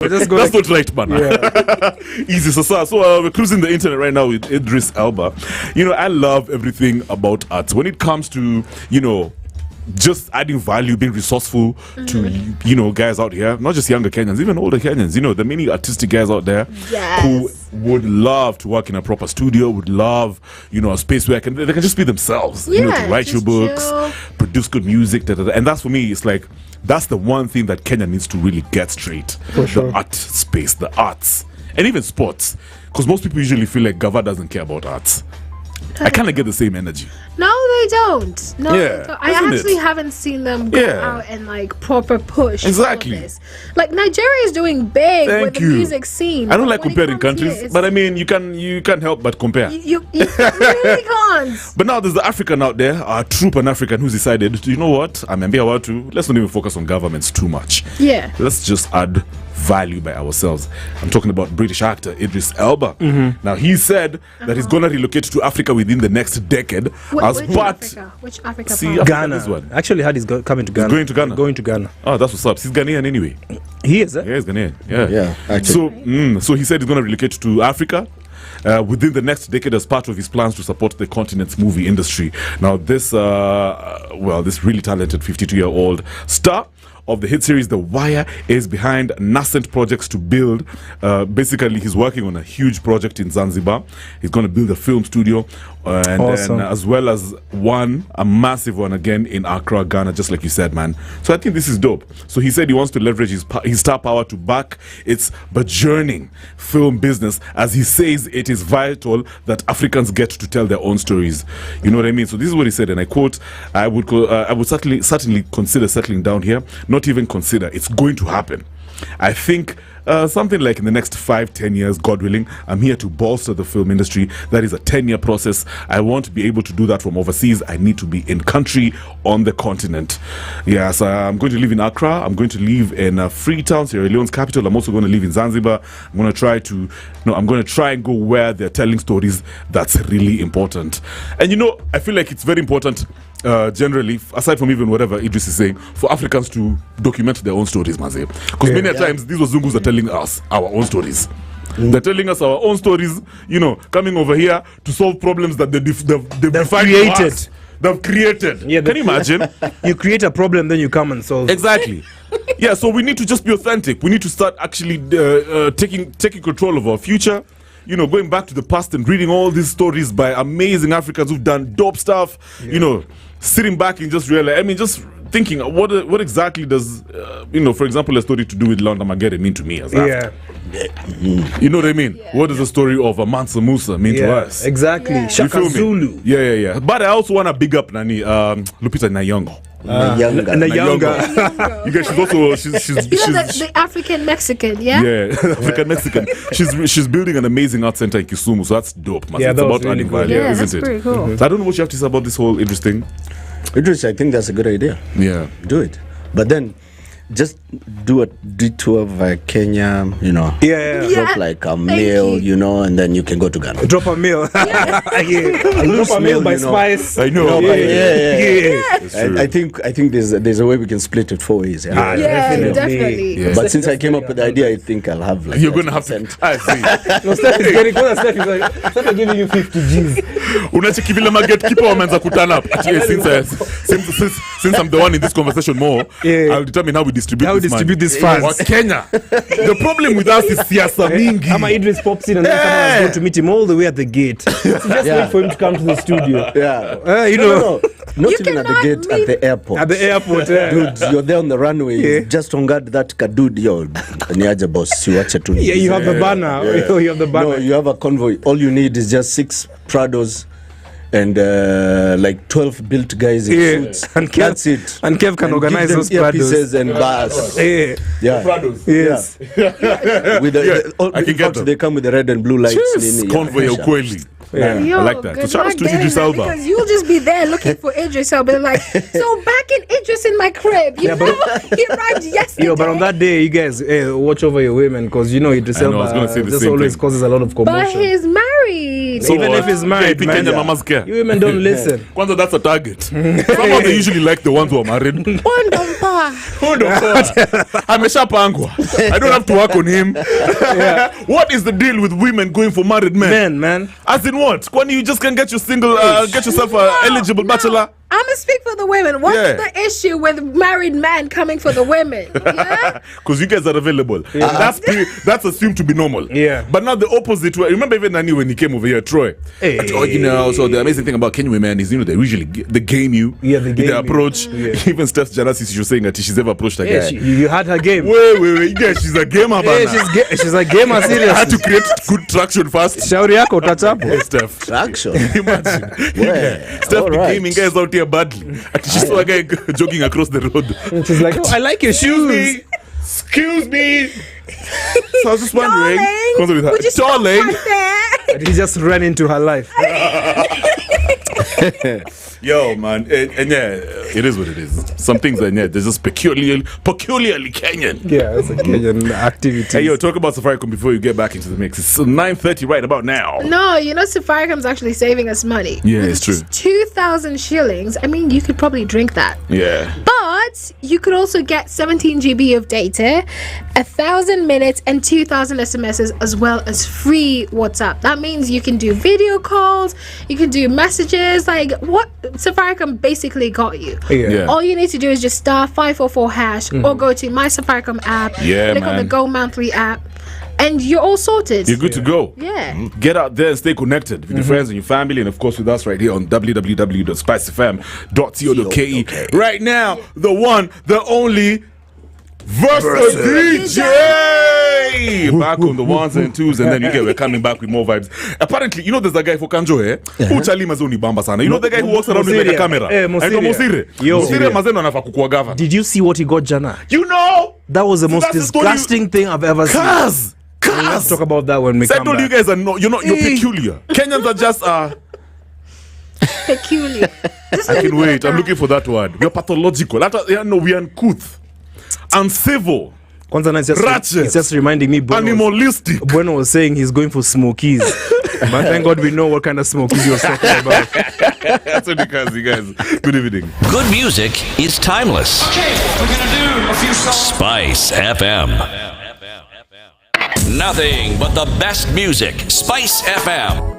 That's not right, man. Yeah. Easy. So we're cruising the internet right now with Idris Elba. I love everything about art. When it comes to, just adding value, being resourceful to, guys out here, not just younger Kenyans, even older Kenyans, the many artistic guys out there who would love to work in a proper studio, would love, a space where they can just be themselves, to write your books, produce good music, and that's for me, it's like, that's the one thing that Kenya needs to really get straight. For sure. The art space, the arts, and even sports. Because most people usually feel like Gava doesn't care about arts. I kind of get the same energy. No, they don't. No, yeah, I actually haven't seen them go out and proper push. Exactly. This. Like Nigeria is doing big with the music scene. I don't like comparing countries, but I mean, you can't help but compare. You really can't. But now there's the African out there, a true Pan-African who's decided, you know what? Let's not even focus on governments too much. Yeah. Let's just add value by ourselves. I'm talking about British actor Idris Elba. Now he said that he's gonna relocate to Africa within the next decade Which Africa? See, Ghana. This one. Actually, he's coming to Ghana. He's going to Ghana. Going to Ghana. Oh, that's what's up. He's Ghanaian anyway. He is. Yeah, he's Ghanaian. Yeah. Actually. So he said he's gonna relocate to Africa within the next decade as part of his plans to support the continent's movie industry. Now, this really talented 52-year-old star of the hit series The Wire is behind nascent projects to build. Basically, he's working on a huge project in Zanzibar. He's going to build a film studio, and then as well as a massive one again in Accra, Ghana, just like you said, man. So I think this is dope. So he said he wants to leverage his star power to back its burgeoning film business, as he says it is vital that Africans get to tell their own stories. You know what I mean? So this is what he said, and I quote: I would certainly consider settling down here. Not even consider, it's going to happen. I think something like in the next 5-10 years, God willing, I'm here to bolster the film industry. That is a 10-year process. I want to be able to do that from overseas. I need to be in country on the continent. Yes, I'm going to live in Accra. I'm going to live in Freetown, Sierra Leone's capital. I'm also going to live in Zanzibar. I'm going to try and go where they're telling stories that's really important. And I feel like it's very important generally, aside from even whatever Idris is saying, for Africans to document their own stories, Maze. Because many times these Wazungus are telling us our own stories. They're telling us our own stories, coming over here to solve problems that they've created. They've created. Yeah, can you imagine? You create a problem, then you come and solve. Exactly. Yeah, so we need to just be authentic. We need to start actually taking control of our future. Going back to the past and reading all these stories by amazing Africans who've done dope stuff. Sitting back and just realize, just thinking, what exactly does, for example, a story to do with Landa Magere mean to me as Africa? You know what I mean? Yeah. What does the story of Mansa Musa mean to us? Exactly. Yeah. Shaka Zulu. Yeah. But I also want to big up Lupita Nyong'o. Nyong'o. You guys, she's the African Mexican, African Mexican. She's building an amazing art center in Kisumu, so that's dope, man. It's about adding value, isn't that's it? Pretty cool. So I don't know what you have to say about this whole Idris thing. Idris, I think that's a good idea. Yeah, do it, but then just do a detour via Kenya, drop like a meal, and then you can go to Ghana. Drop a meal. Drop a meal by Spice. I know. I think there's a way we can split it 4 ways. Definitely. Yeah. But since I came up with the idea, I think I'll have like you're gonna have to. I see. No, Steph is getting good. Steph is like, Steph giving you 50 G's. Unacheki vile market keeper wameanza kutana up. Since I'm the one in this conversation more, I'll determine how we distribute this funds. Or Kenya. The problem with us is siasa mingi. Ama Idris pops in and then someone is going to meet him all the way at the gate. So just wait for him to come to the studio. No. Not even at the gate, at the airport. At the airport, Dude, you're there on the runway. Just on guard that kadude, niaja boss, you watch it. Yeah, you have the banner. You have the banner. No, you have a convoy. All you need is just 6 Prados and like 12 built guys in suits. And that's it. And Kev can organize those pieces and bars. Prados. Yes. With I can get them. They come with the red and blue lights. Convoy ukweli. Yeah. Yo, I like that. So good shout out luck to getting Idris that, Elba. because you'll just be there looking for Idris Elba. Like, so back in Idris in my crib. You know, he arrived yesterday. Yo, but on that day, you guys watch over your women, because you know Idris I know, I was Elba gonna say the just same always thing. causes a lot of But commotion. he's married. So Even what? if he's married, Yeah, man, Kenya mamas care. you women don't listen. Kwanza, that's a target. Somehow they usually like the ones who are married. Ameshapangwa. I don't have to work on him. What is the deal with women going for married men? Man. As in what? When you just can get your single, get yourself a eligible bachelor. I'm gonna speak for the women. What's Yeah. the issue with married men coming for the women? Yeah? Because you guys are available. That's assumed to be normal. Yeah. But now the opposite way. Remember even Nani when he came over here, Troy. Hey. So the amazing thing about Kenyan women is, they usually they game you. Yeah, they game They you. approach. Yeah. Even Steph Janasi, she was saying that she's ever approached a guy. Yeah, you had her game. Wait. Yeah, she's a gamer, Yeah, bana. she's a gamer, I had seriously. to create good traction first. Shauri yako utachapo. Hey, Steph. Traction. Imagine. Yeah. Steph All be right. gaming guys out here badly. She saw a guy jogging across the road. She's like, oh, I like your shoes. Excuse me. So I was just wondering. Darling, would you stop Darling. right there? And he just ran into her life. Yo, man. And yeah, it is what it is. Some things are, they're just peculiarly Kenyan. Yeah, that's a Kenyan activity. Hey, yo, talk about Safaricom before you get back into the mix. It's 9:30 right about now. No, you know, Safaricom's actually saving us money. Yeah, With it's true. 2,000 shillings. I mean, you could probably drink that. Yeah. But you could also get 17 GB of data, 1,000 minutes, and 2,000 SMSs, as well as free WhatsApp. That means you can do video calls, you can do messages. Like, what Safaricom basically got you. Yeah. All you need to do is just star 544 hash or go to my Safaricom app, Yeah, click on the man. Go Monthly app, and you're all sorted. You're good to go. Yeah. Get out there and stay connected with your friends and your family, and of course with us right here on www.spicefm.co.ke. Right now, the one, the only Versus DJ! Back on the ones and twos, and then we're coming back with more vibes. Apparently, there's a guy for Kanjo, Uchali mazoni bamba sana. You know the guy who walks around with like a camera? Mosire. Mosire mazeno anafa kukuwa governor. Did you see what he got jana? That was the most disgusting thing I've ever seen. Cars! Let's talk about that when we come back. You guys are you're peculiar. Kenyans are just peculiar. I can wait. I'm looking for that word. We're pathological. We are uncouth, uncivil, ratchet. It's just reminding me. Animalistic. Bueno was saying he's going for smokies. But thank God we know what kind of smokies you're talking about. That's what you guys. Good evening. Good music is timeless. Okay, we're gonna do a few songs. Spice FM. Nothing but the best music. Spice FM.